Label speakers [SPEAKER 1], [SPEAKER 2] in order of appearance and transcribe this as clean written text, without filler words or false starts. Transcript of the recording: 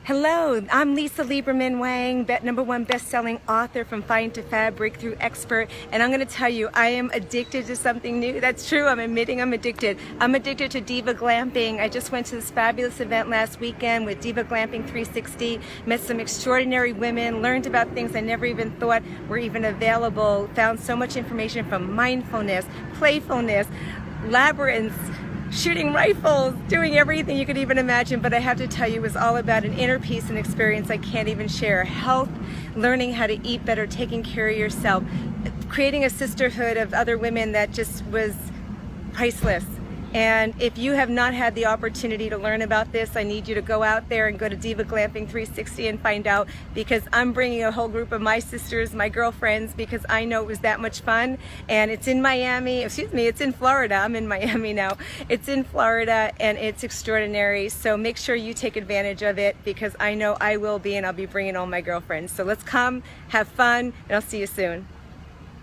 [SPEAKER 1] Hello, I'm Lisa Lieberman Wang, #1 best-selling author from Fine to Fab, breakthrough expert, and I'm going to tell you, I am addicted to something new. That's true, I'm admitting I'm addicted. I'm addicted to Diva Glamping. I just went to this fabulous event last weekend with Diva Glamping 360, met some extraordinary women, learned about things I never even thought were even available, found so much information from mindfulness, playfulness, labyrinths, shooting rifles, doing everything you could even imagine. But I have to tell you, it was all about an inner peace and experience I can't even share. Health, learning how to eat better, taking care of yourself, creating a sisterhood of other women that just was priceless. And if you have not had the opportunity to learn about this, I need you to go out there and go to Diva Glamping 360 and find out, because I'm bringing a whole group of my sisters, my girlfriends, because I know it was that much fun. And it's in Miami, it's in Florida. I'm in Miami now. It's in Florida and it's extraordinary. So make sure you take advantage of it, because I know I will be, and I'll be bringing all my girlfriends. So let's come, have fun, and I'll see you soon.